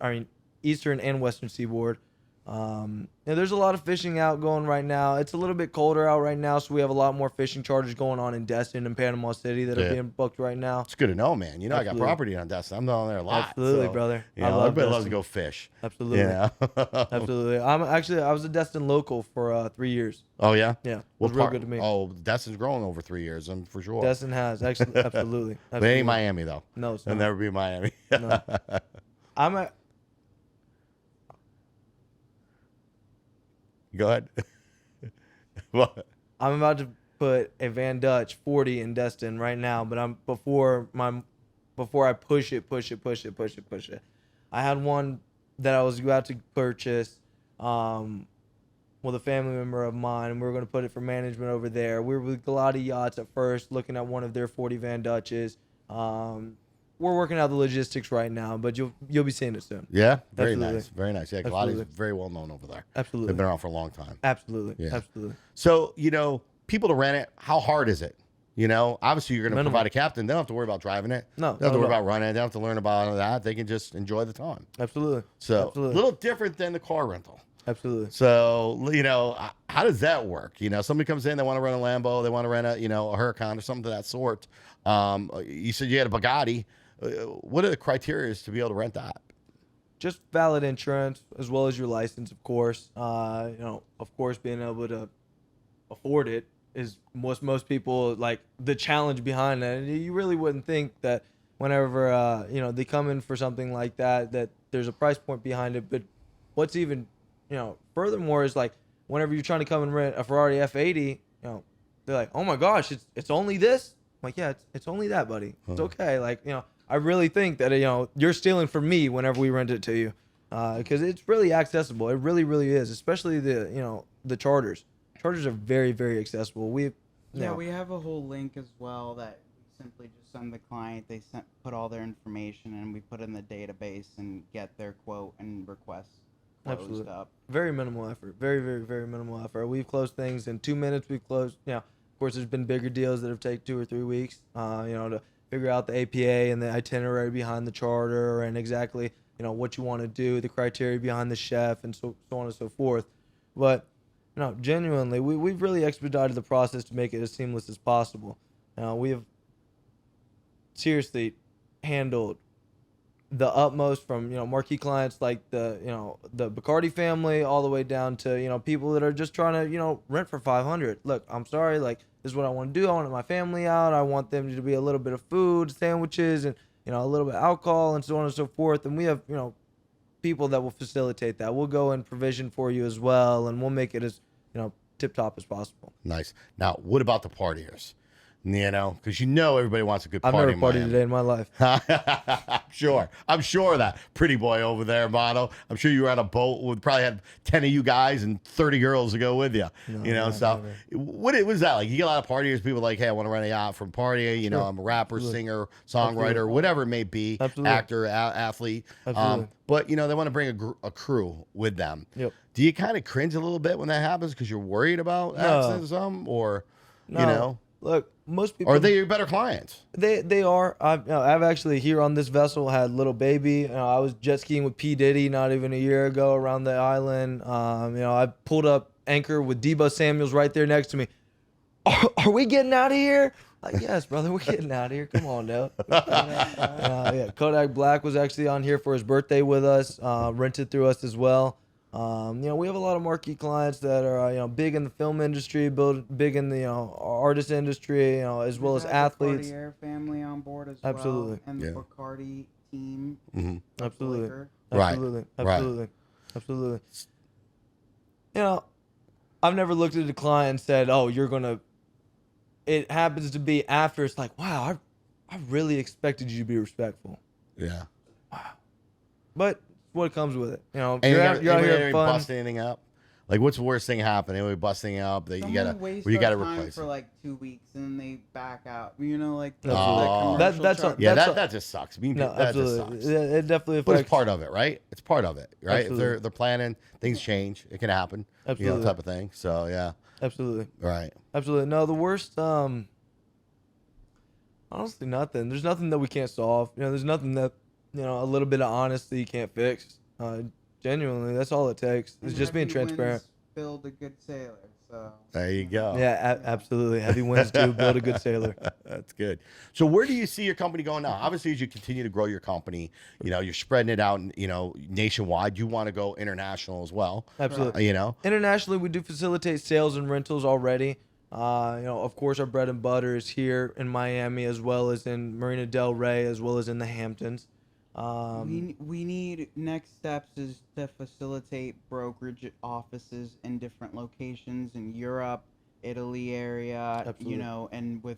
Eastern and western seaboard. There's a lot of fishing out going right now. It's a little bit colder out right now, so we have a lot more fishing charters going on in Destin and Panama City that are being booked right now. It's good to know, man. Absolutely. I got property on Destin. I'm down there a lot. Absolutely, brother. I love everybody loves to go fish. Absolutely. Absolutely. I was a Destin local for 3 years. Oh yeah. Yeah. It was real good to me. Oh, Destin's grown over 3 years. I'm for sure. Destin has actually absolutely. But it ain't Miami though. No, it's It'll not. never be Miami. No. Go ahead. What? I'm about to put a Van Dutch 40 in Destin right now, but before I push it. I had one that I was about to purchase with a family member of mine, and we were going to put it for management over there. We were with Galati Yachts at first, looking at one of their 40 Van Dutches. We're working out the logistics right now, but you'll be seeing it soon. Yeah, very Absolutely. nice, very nice. Yeah, Galati's very well known over there. Absolutely. They've been around for a long time. Absolutely. Yeah. Absolutely. So people to rent it, how hard is it? Obviously you're going to provide a captain. They don't have to worry about driving it. No, they don't have to worry about running it. They don't have to learn about that. They can just enjoy the time. Absolutely. So Absolutely. a little different than the car rental. Absolutely. So, how does that work? Somebody comes in, they want to rent a Lambo, they want to rent a Huracan or something to that sort. You said you had a Bugatti. what are the criteria to be able to rent that? Just valid insurance as well as your license, of course. Of course, being able to afford it is most people like the challenge behind that. And you really wouldn't think that whenever they come in for something like that there's a price point behind it. But what's even furthermore is like whenever you're trying to come and rent a Ferrari F80, they're like, oh my gosh, it's only this. I'm like, yeah, it's only that, buddy. It's okay. Like I really think that you're stealing from me whenever we rent it to you, because it's really accessible. It really, really is. Especially the charters. Charters are very, very accessible. We have a whole link as well that we simply just send the client. They put all their information and we put it in the database and get their quote and request closed Absolutely. up. Very minimal effort. Very, very, very minimal effort. We've closed things in 2 minutes. We've closed. Of course, there's been bigger deals that have taken 2 or 3 weeks. To figure out the APA and the itinerary behind the charter and exactly what you want to do, the criteria behind the chef, and so on and so forth. But genuinely, we've really expedited the process to make it as seamless as possible. We have seriously handled the utmost from marquee clients like the Bacardi family all the way down to people that are just trying to rent for $500. Look, I'm sorry, like this is what I want to do. I want my family out. I want them to be a little bit of food, sandwiches, and a little bit of alcohol and so on and so forth. And we have people that will facilitate that. We'll go and provision for you as well, and we'll make it as tip top as possible. Nice. Now, what about the partiers? Because everybody wants a good I've party. never partied a day in my life. I'm sure of that pretty boy over there, Mono. I'm sure you were on a boat with probably had 10 of you guys and 30 girls to go with you. So what was that like? You get a lot of partiers, people like, hey, I want to rent a yacht from party. Sure. I'm a rapper, Absolutely. singer, songwriter, Absolutely. whatever it may be, Absolutely. actor, athlete. Absolutely. But they want to bring a crew with them. Yep. Do you kind of cringe a little bit when that happens because you're worried about accidents or something, or No. Look, most people. are they your better clients? They are. I've actually here on this vessel had little baby. I was jet skiing with P Diddy not even a year ago around the island. I pulled up anchor with Debo Samuels right there next to me. Are we getting out of here? Like, yes, brother, we're getting out of here. Come on now. Kodak Black was actually on here for his birthday with us. Rented through us as well. We have a lot of marquee clients that are, big in the film industry, big in the, artist industry, as well as athletes. The Cartier family on board as Absolutely. well, and the Bacardi team. Mm-hmm. Absolutely. Liquor. Right. Absolutely. Right. Absolutely. Absolutely. I've never looked at a client and said, oh, you're going to, it happens to be after, it's like, wow, I really expected you to be respectful. Yeah. But what comes with it, And you're out here having fun. bust anything up? Like, what's the worst thing happen? Anybody busting up that you gotta replace for it? like 2 weeks and then they back out. Like the, Oh. commercial That's truck. Yeah, That's that just sucks. I mean, No, that absolutely. just sucks. It definitely But affects. it's part of it, right? It's part of it, right? Absolutely. If they're planning, things change. It can happen. Absolutely. Type of thing. So yeah, Absolutely. right. Absolutely. No, the worst, honestly, nothing. There's nothing that we can't solve. There's nothing that, a little bit of honesty you can't fix. Genuinely, that's all it takes. It's And just being heavy transparent. winds build a good sailor. So There you go. Yeah, absolutely. Heavy winds do build a good sailor. That's good. So where do you see your company going now? Obviously, as you continue to grow your company, you're spreading it out, nationwide. You want to go international as well. Absolutely. Internationally, we do facilitate sales and rentals already. Of course, our bread and butter is here in Miami, as well as in Marina Del Rey, as well as in the Hamptons. we need next steps is to facilitate brokerage offices in different locations in Europe, Italy area, Absolutely. And with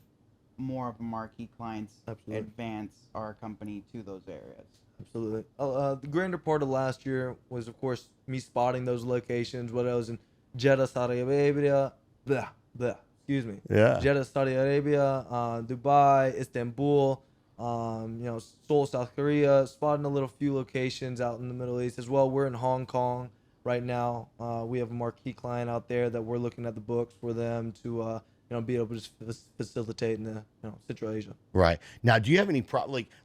more of a marquee clients, Absolutely. advance our company to those areas. Absolutely. The grander part of last year was, of course, me spotting those locations. What else in Jeddah, Saudi Arabia, excuse me. Yeah. Jeddah, Saudi Arabia, Dubai, Istanbul, Seoul, South Korea. Spotting a little few locations out in the Middle East as well. We're in Hong Kong right now. We have a marquee client out there that we're looking at the books for them to be able to facilitate in the Central Asia. Right. Now, do you have any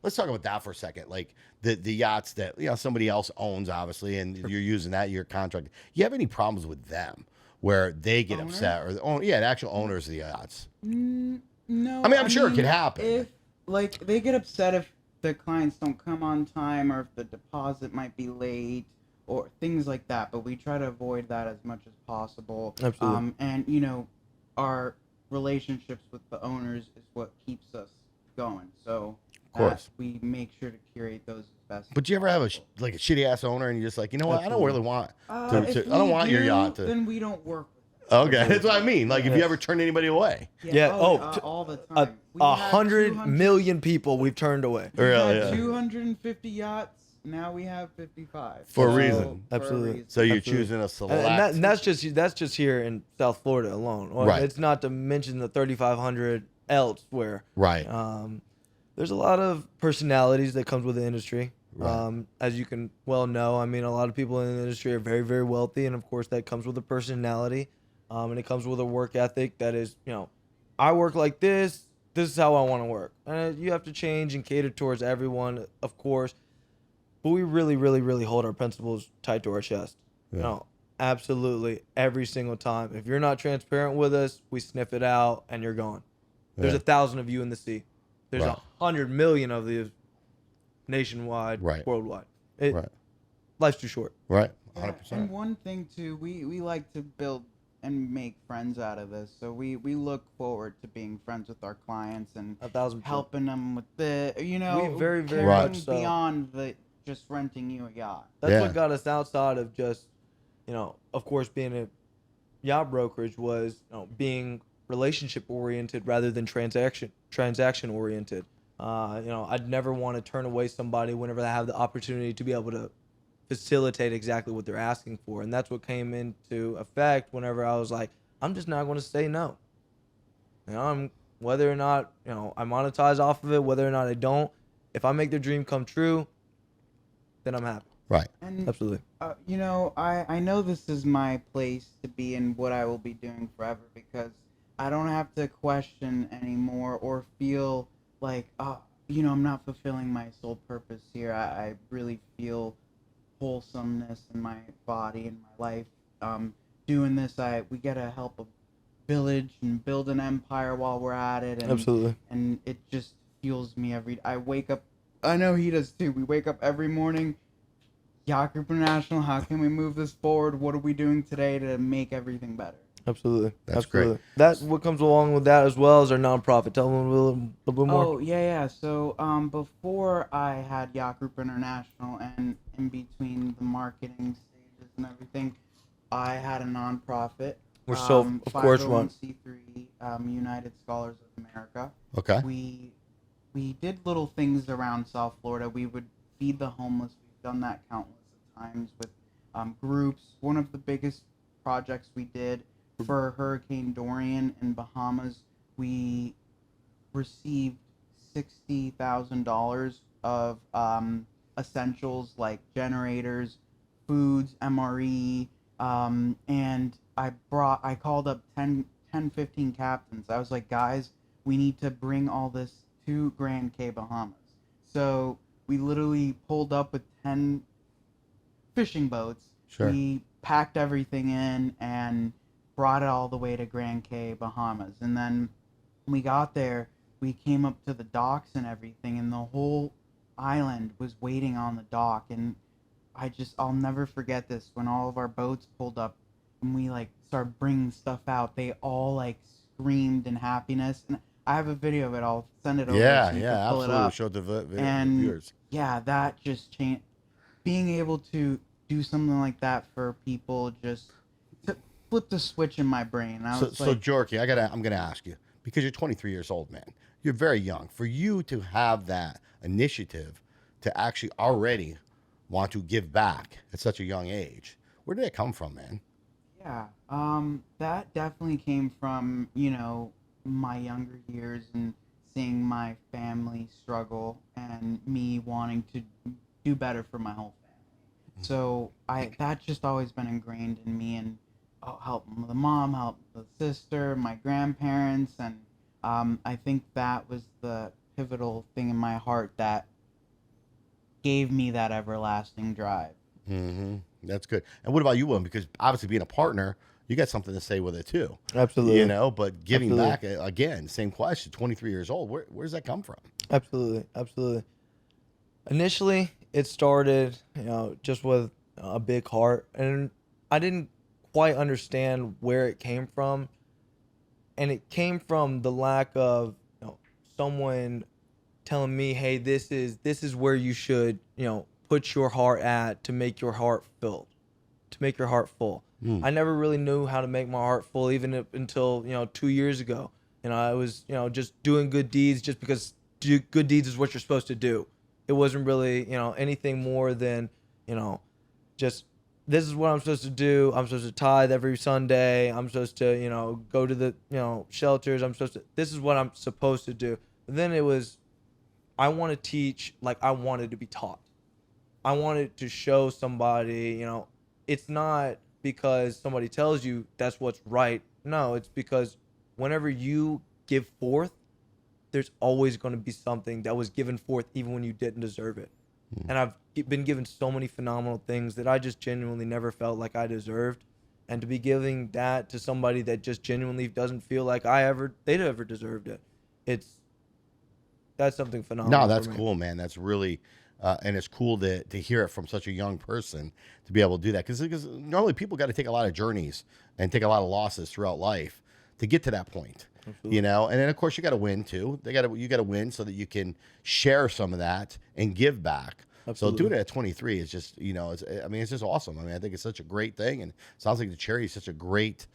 let's talk about that for a second. Like the yachts that somebody else owns, obviously, and you're using that, you're contracted. You have any problems with them where they get upset, or the actual owners of the yachts? No. I mean, I'm sure it could happen. If they get upset if the clients don't come on time, or if the deposit might be late, or things like that. But we try to avoid that as much as possible. Absolutely. And you know, our relationships with the owners is what keeps us going. So Of course. we make sure to curate those as best. But do you ever have a shitty ass owner and you're just like, you know what? I don't really want to. If I don't we want your do, yacht to. Then we don't work with Okay, that's what I mean. Like, if you ever turn anybody away. Yeah, all the time. We had 100 million people we've turned away. We Really, had yeah. 250 yachts. Now we have 55. For a So, reason. Absolutely. So you're Absolutely. choosing a select. And that's just here in South Florida alone. Or Right. It's not to mention the 3,500 elsewhere. Right. There's a lot of personalities that comes with the industry. Right. As you can well know, I mean, a lot of people in the industry are very, very wealthy, and of course, that comes with a personality, and it comes with a work ethic that is, I work like this. This is how I want to work, and you have to change and cater towards everyone, of course. But we really, really, really hold our principles tight to our chest. Yeah. Absolutely, every single time. If you're not transparent with us, we sniff it out, and you're gone. There's Yeah. 1,000 of you in the sea. There's Right. 100 million of you nationwide, Right. worldwide. Right. Life's too short. Right. Yeah, 100%. and one thing too, we like to build and make friends out of this. So we look forward to being friends with our clients and 1,000%. helping them with the, We very, very caring much so. beyond the just renting you a yacht. That's Yeah. what got us outside of just, of course, being a yacht brokerage was being relationship oriented rather than transaction oriented. I'd never want to turn away somebody whenever they have the opportunity to be able to facilitate exactly what they're asking for. And that's what came into effect whenever I was like, I'm just not going to say no. Whether or not, I monetize off of it, whether or not I don't, if I make their dream come true, then I'm happy. Right. And Absolutely. I know this is my place to be and what I will be doing forever, because I don't have to question anymore or feel like, I'm not fulfilling my sole purpose here. I really feel wholesomeness in my body and my life. Doing this, we get to help a village and build an empire while we're at it. And, Absolutely. And it just fuels me I wake up. I know he does too. We wake up every morning. Yacht Group International, how can we move this forward? What are we doing today to make everything better? Absolutely. That's Absolutely. great. That's what comes along with that as well as our nonprofit. Tell them a little bit more. Oh, yeah. So before I had Yacht Group International and in between the marketing stages and everything, I had a nonprofit. We're so, of course, run. 501c3, United Scholars of America. Okay. We did little things around South Florida. We would feed the homeless. We've done that countless of times with groups. One of the biggest projects we did for Hurricane Dorian in Bahamas, we received $60,000 of essentials like generators, foods, MRE, and I called up 10, 15 captains. I was like, guys, we need to bring all this to Grand Cay, Bahamas. So we literally pulled up with 10 fishing boats. Sure. We packed everything in and brought it all the way to Grand Cay, Bahamas. And then we got there, we came up to the docks and everything, and the whole island was waiting on the dock. And I'll never forget this. When all of our boats pulled up and we started bringing stuff out, they all screamed in happiness. And I have a video of it. I'll send it over. Yeah, so you yeah, can pull absolutely. it up. Show the And viewers. yeah, that just changed. Being able to do something like that for people just to flip the switch in my brain. So Jorky, I'm gonna ask you, because you're 23 years old, man. You're very young. For you to have that initiative to actually already want to give back at such a young age, where did it come from, man? Yeah, that definitely came from, my younger years and seeing my family struggle and me wanting to do better for my whole family. So that's just always been ingrained in me, and help the mom, help the sister, my grandparents, and I think that was the pivotal thing in my heart that gave me that everlasting drive. Mm-hmm. That's good. And what about you, William? Because obviously being a partner, you got something to say with it too. Absolutely. But giving Absolutely. back, again, same question, 23 years old, where does that come from? Absolutely. Absolutely. Initially, it started, just with a big heart, and I didn't quite understand where it came from, and it came from the lack of, someone telling me, "Hey, this is where you should, put your heart at to make your heart filled, to make your heart full." I never really knew how to make my heart full, even until 2 years ago. I was just doing good deeds just because good deeds is what you're supposed to do. It wasn't really, anything more than, just this is what I'm supposed to do. I'm supposed to tithe every Sunday. I'm supposed to, go to the, shelters. This is what I'm supposed to do. But then it was, I want to teach like I wanted to be taught. I wanted to show somebody, it's not because somebody tells you that's what's right. No, it's because whenever you give forth, there's always going to be something that was given forth even when you didn't deserve it. And I've been given so many phenomenal things that I just genuinely never felt like I deserved. And to be giving that to somebody that just genuinely doesn't feel like they'd ever deserved it, that's something phenomenal. No, that's for me. cool, man. That's really, and it's cool to hear it from such a young person to be able to do that. Because normally people got to take a lot of journeys and take a lot of losses throughout life to get to that point. Absolutely. And then of course you got to win too. You got to win so that you can share some of that and give back. Absolutely. So doing it at 23 is just, it's just awesome. I mean, I think it's such a great thing, and it sounds like the charity is such a great,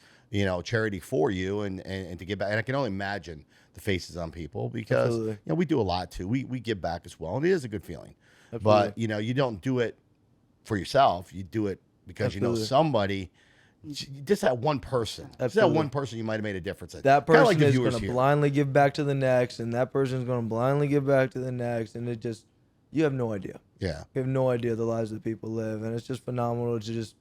charity for you and to give back. And I can only imagine the faces on people because, Absolutely. we do a lot too. We give back as well, and it is a good feeling. Absolutely. But, you don't do it for yourself. You do it because Absolutely. Somebody, just that one person. Just that Absolutely. one person you might have made a difference in. That Kinda person like the is viewers going to here. blindly give back to the next, and that person is going to blindly give back to the next, and it just, you have no idea. Yeah. You have no idea the lives that people live, and it's just phenomenal to just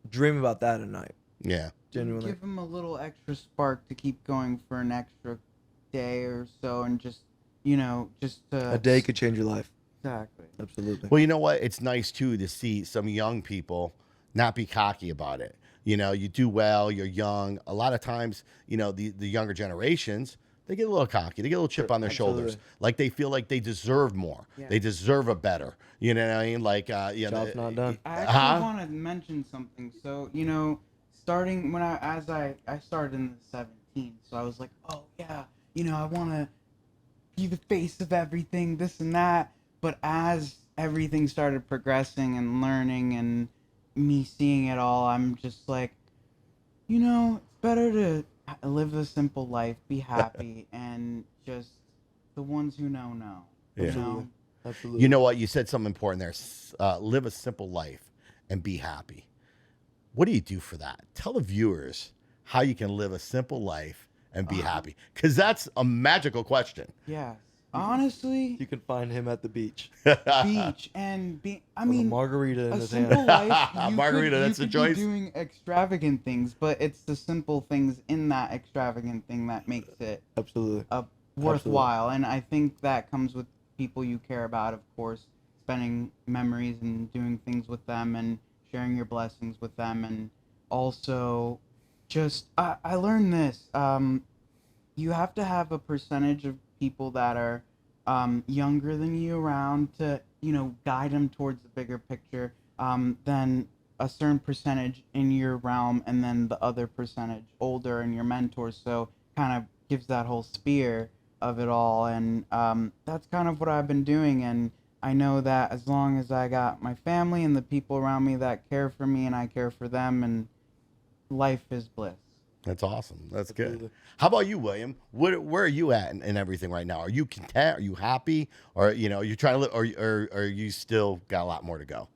dream about that at night. Yeah. Genuinely. Give them a little extra spark to keep going for an extra day or so, and just A day could change your life. exactly. Absolutely. Well, you know what? It's nice too to see some young people not be cocky about it. You do well, you're young. A lot of times, the younger generations, they get a little cocky. They get a little chip on their shoulders. Absolutely. Like they feel like they deserve more. Yeah. They deserve a better. You know what I mean? Like, Job's not done. I actually want to mention something. So, starting when I started in the 17, so I was like, oh yeah, I want to be the face of everything, this and that. But as everything started progressing and learning and me seeing it all, I'm just like, it's better to live a simple life, be happy, and just the ones who know. Yeah. You know? Absolutely. You know what? You said something important there. Live a simple life and be happy. What do you do for that? Tell the viewers how you can live a simple life and be happy. Because that's a magical question. Yes. Honestly, You can find him at the beach beach and with a margarita in a his simple hand. life. Margarita, that's you the could choice. Be doing extravagant things, but it's the simple things in that extravagant thing that makes it Absolutely. worthwhile. And I think that comes with people you care about, of course, spending memories and doing things with them and sharing your blessings with them. And also, just I learned this. You have to have a percentage of people that are younger than you around to guide them towards the bigger picture, then a certain percentage in your realm, and then the other percentage older and your mentors. So kind of gives that whole sphere of it all. And that's kind of what I've been doing. And I know that as long as I got my family and the people around me that care for me and I care for them, and life is bliss. That's awesome. That's Absolutely. good. How about you, William? Where are you at in everything right now? Are you content? Are you happy? Or you trying to live? Or you still got a lot more to go?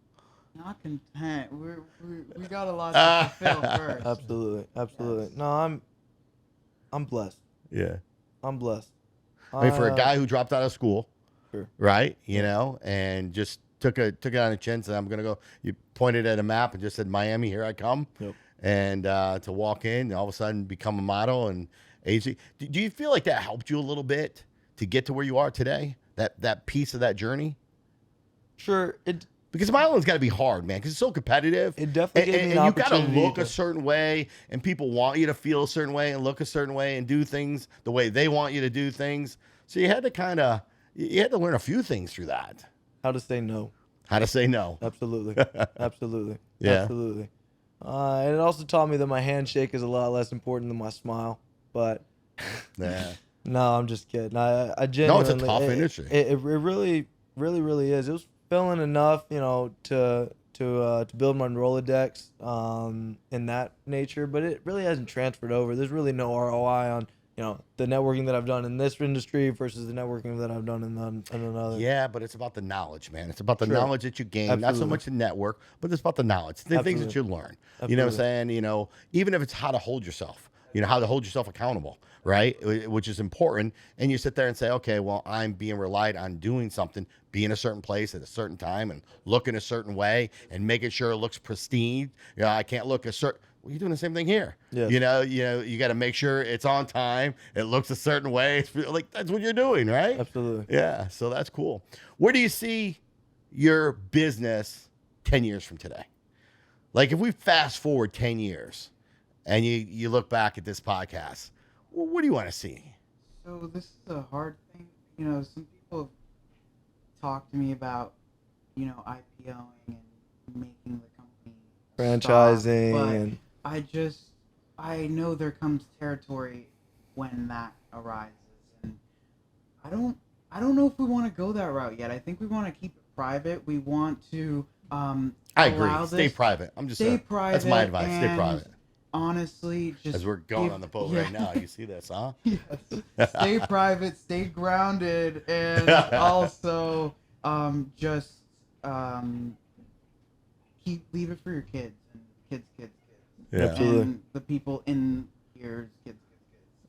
Not content. We got a lot to fulfill first. Absolutely. Yes. No, I'm blessed. Yeah. I'm blessed. I mean, for a guy who dropped out of school, Sure. right? And just took it on the chin. Said, "I'm gonna go." You pointed at a map and just said, "Miami, here I come." Yep. And to walk in and all of a sudden become a model and agency. Do you feel like that helped you a little bit to get to where you are today? That piece of that journey? Sure. Because modeling's got to be hard, man, because it's so competitive. It definitely gave me an and you got to opportunity look to- a certain way, and people want you to feel a certain way and look a certain way and do things the way they want you to do things. So you had to learn a few things through that. How to say no. How to say no. Absolutely. Absolutely. Yeah. Absolutely. And it also taught me that my handshake is a lot less important than my smile. But Yeah. no, I'm just kidding. I genuinely. No, it's a tough industry. It really, really, really is. It was filling enough, to build my Rolodex in that nature, but it really hasn't transferred over. There's really no ROI on the networking that I've done in this industry versus the networking that I've done in another. Yeah, but it's about the knowledge, man. It's about the Sure. knowledge that you gain, not so Absolutely. much the network, but it's about the knowledge, the things that you learn. You know what I'm saying? Even if it's how to hold yourself, how to hold yourself accountable, right? Which is important. And you sit there and say, okay, well, I'm being relied on doing something, be in a certain place at a certain time and look in a certain way and making sure it looks pristine. I can't look a certain. Well, you're doing the same thing here. Yes. You got to make sure it's on time. It looks a certain way. It's like that's what you're doing, right? Absolutely. Yeah. So that's cool. Where do you see your business 10 years from today? Like if we fast forward 10 years and you look back at this podcast, well, what do you want to see? So this is a hard thing. Some people have talked to me about, IPOing and making the company Franchising stock, and I know there comes territory when that arises, and I don't know if we want to go that route yet. I think we want to keep it private. We want to I agree. Stay private. I'm just stay saying. private. That's my advice. Stay private. Honestly, just As we're going on the boat right now, you see this, huh? Yes. Stay private, stay grounded, and also leave it for your kids and kids. Yeah. Absolutely. And the people in here, kids.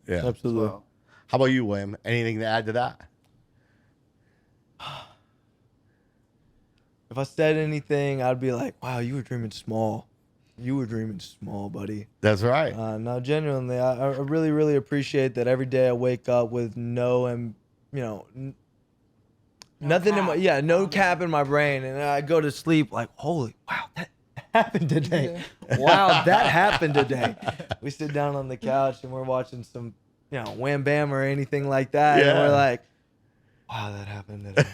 Yeah. Absolutely. So, How about you, William? Anything to add to that? If I said anything, I'd be like, wow, you were dreaming small. You were dreaming small, buddy. That's right. No, genuinely, I really, really appreciate that every day I wake up with nothing no cap in my brain. And I go to sleep like, holy, wow, that happened today. Wow, that happened today. We sit down on the couch and we're watching some, Wham Bam or anything like that. Yeah. And we're like, wow, that happened today.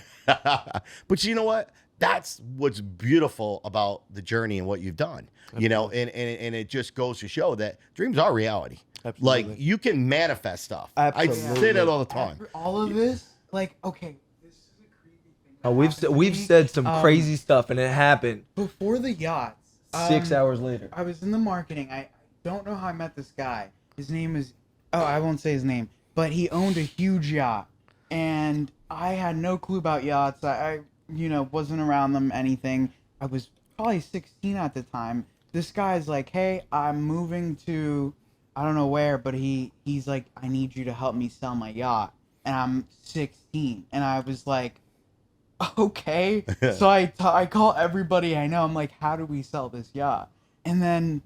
But you know what? That's what's beautiful about the journey and what you've done. And it just goes to show that dreams are reality. Absolutely. Like you can manifest stuff. Absolutely. I say that all the time. after all of this, okay, this is a creepy thing. that happened to We've me. said some crazy stuff and it happened Before the yachts. 6 hours later. I was in the marketing. I don't know how I met this guy. His name is, I won't say his name, but he owned a huge yacht. And I had no clue about yachts. I wasn't around them, anything. I was probably 16 at the time. This guy's like, hey, I'm moving to, I don't know where, but he's like, I need you to help me sell my yacht. And I'm 16. And I was like, okay. So I call everybody I know. I'm like, how do we sell this yacht? And then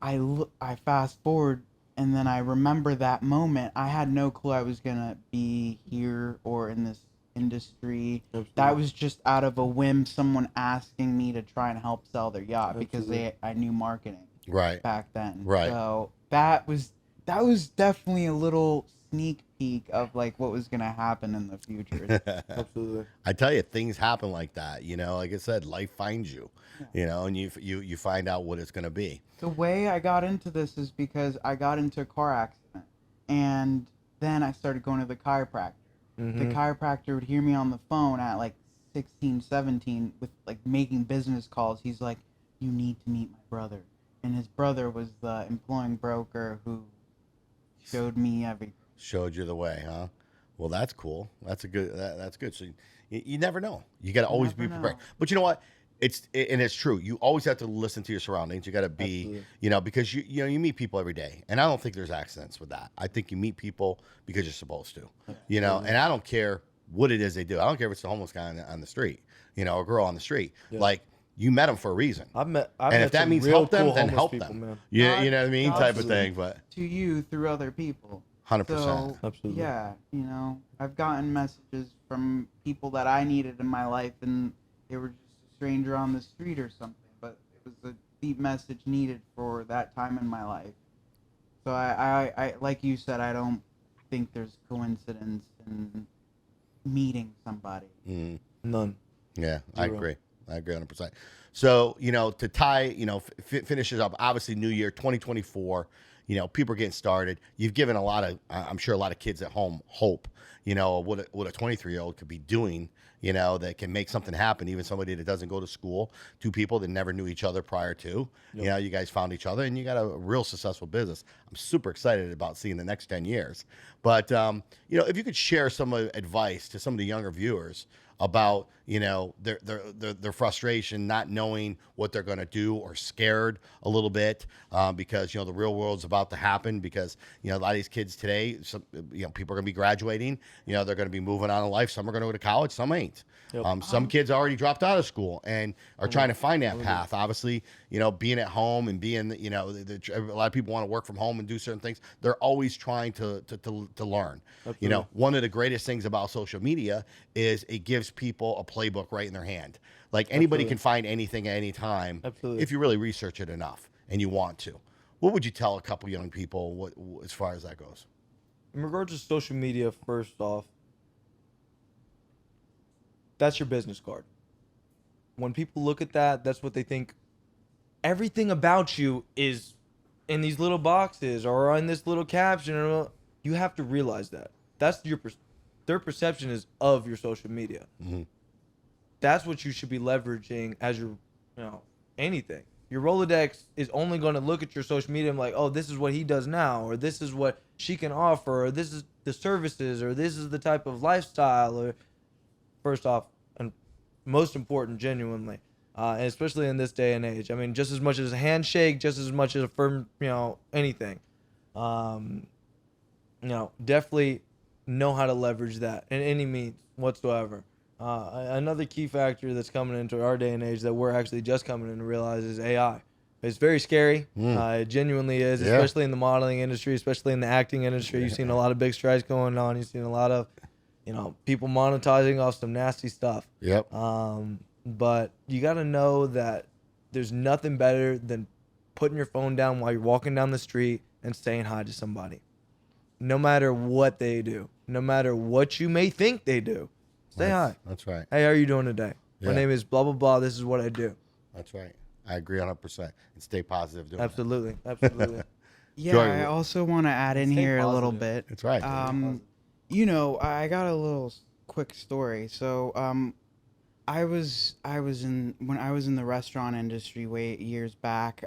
I fast forward, and then I remember that moment. I had no clue I was gonna be here or in this industry. Absolutely. That was just out of a whim, someone asking me to try and help sell their yacht because I knew marketing Right. back then. Right. So that was definitely a little sneak peek of like what was gonna happen in the future. Absolutely. I tell you, things happen like that. Like I said, life finds you. And you find out what it's going to be. The way I got into this is because I got into a car accident, and then I started going to the chiropractor. Mm-hmm. The chiropractor would hear me on the phone at like 16, 17 with like making business calls. He's like, you need to meet my brother. And his brother was the employing broker who showed me everything. Showed you the way, huh? Well, that's cool. That's good. So you never know. You got to always be never prepared. know. But you know what? It's true. You always have to listen to your surroundings. You got to be, Absolutely. Because you meet people every day, and I don't think there's accidents with that. I think you meet people because you're supposed to, and I don't care what it is they do. I don't care if it's a homeless guy on the street, or a girl on the street. Yeah. Like you met them for a reason. I've met if that some means real help them, cool then homeless help people, them. man. You know what I mean, God type of speaks thing. But to you through other people. 100%. So, Absolutely. yeah, I've gotten messages from people that I needed in my life, and they were just a stranger on the street or something, but it was a deep message needed for that time in my life. So I like you said, I don't think there's coincidence in meeting somebody. Mm. None. Yeah, I agree. I agree 100%. So, to tie, finish it up, obviously New Year 2024, people are getting started. You've given I'm sure a lot of kids at home hope, what a 23-year-old could be doing, that can make something happen. Even somebody that doesn't go to school, two people that never knew each other prior to, you guys found each other and you got a real successful business. I'm super excited about seeing the next 10 years. But, if you could share some advice to some of the younger viewers about their frustration, not knowing what they're going to do, or scared a little bit because the real world's about to happen, because a lot of these kids today, people are going to be graduating, they're going to be moving on in life. Some are going to go to college, some ain't. Yep. Some kids already dropped out of school and are trying to find that path. Obviously, being at home and being, a lot of people want to work from home and do certain things. They're always trying to learn. Absolutely. One of the greatest things about social media is it gives people a playbook right in their hand. Like anybody can find anything at any time. Absolutely. If you really research it enough and you want to. What would you tell a couple young people as far as that goes? In regards to social media, first off, that's your business card. When people look at that, that's what they think. Everything about you is in these little boxes or on this little caption. You have to realize that. That's their perception is of your social media. Mm-hmm. That's what you should be leveraging as your, anything. Your Rolodex is only going to look at your social media and like, oh, this is what he does now, or this is what she can offer, or this is the services, or this is the type of lifestyle, or first off, and most important, genuinely, and especially in this day and age. I mean, just as much as a handshake, just as much as a firm, anything. Definitely know how to leverage that in any means whatsoever. Another key factor that's coming into our day and age that we're actually just coming in to realize is AI. It's very scary. It genuinely is, especially in the modeling industry, especially in the acting industry. You've seen a lot of big strides going on. You've seen a lot of people monetizing off some nasty stuff. Yep. But you got to know that there's nothing better than putting your phone down while you're walking down the street and saying hi to somebody. No matter what they do, no matter what you may think they do, say hi. That's right. Hey, how are you doing today? My name is blah, blah, blah. This is what I do. That's right. I agree 100%. And stay positive doing Absolutely. Absolutely. Yeah, Jordan, I also want to add in here positive. A little bit. That's right. I got a little quick story. So, when I was in the restaurant industry years back,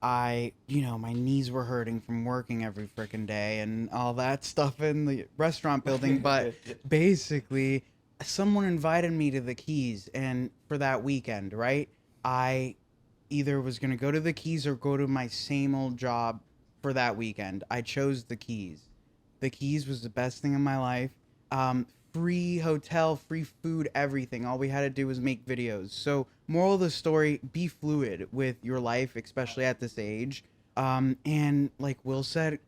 my knees were hurting from working every freaking day and all that stuff in the restaurant building. But basically, someone invited me to the Keys, and for that weekend, right? I either was going to go to the Keys or go to my same old job for that weekend. I chose the Keys. The Keys was the best thing in my life. Free hotel, free food, everything. All we had to do was make videos. So, moral of the story, be fluid with your life, especially at this age. And like Will said,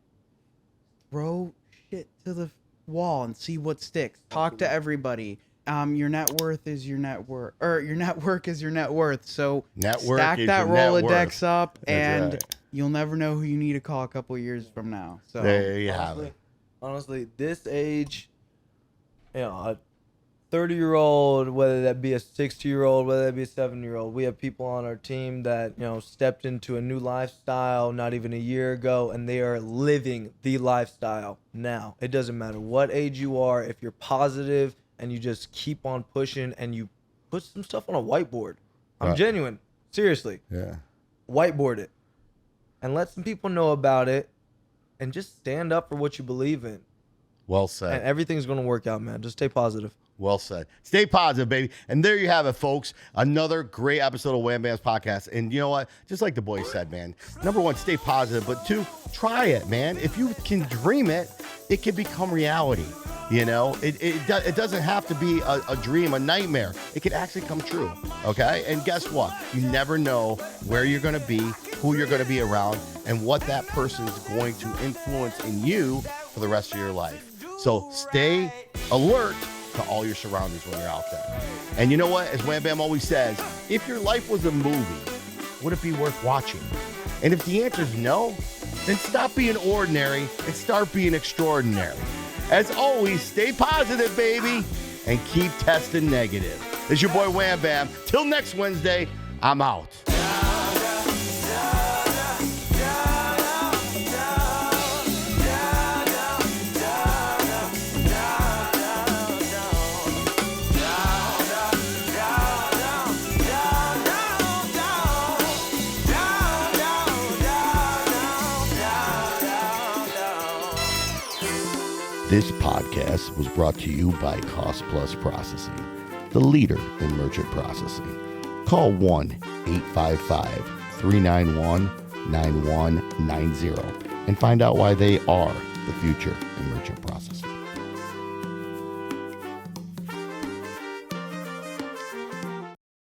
throw shit to the wall and see what sticks. Talk to everybody. Your net worth is your net worth, or your network is your net worth. So stack that Rolodex up, and you'll never know who you need to call a couple years from now. So there you have it. Honestly, this age, a 30-year-old, whether that be a 60-year-old, whether that be a 70-year-old, we have people on our team that, stepped into a new lifestyle not even a year ago, and they are living the lifestyle now. It doesn't matter what age you are. If you're positive and you just keep on pushing and you put some stuff on a whiteboard. I'm genuine. Seriously. Yeah. Whiteboard it. And let some people know about it, and just stand up for what you believe in. Well said. And everything's going to work out, man. Just stay positive. Well said. Stay positive, baby. And there you have it, folks. Another great episode of Wham Bam's podcast. And you know what? Just like the boy said, man. Number one, stay positive. But two, try it, man. If you can dream it, it can become reality. It doesn't have to be a dream, a nightmare. It can actually come true. Okay? And guess what? You never know where you're going to be, who you're going to be around, and what that person is going to influence in you for the rest of your life. So stay alert to all your surroundings when you're out there. And you know what? As Wham Bam always says, if your life was a movie, would it be worth watching? And if the answer is no, then stop being ordinary and start being extraordinary. As always, stay positive, baby, and keep testing negative. It's your boy Wham Bam. Till next Wednesday, I'm out. This podcast was brought to you by Cost Plus Processing, the leader in merchant processing. Call 1-855-391-9190 and find out why they are the future in merchant processing.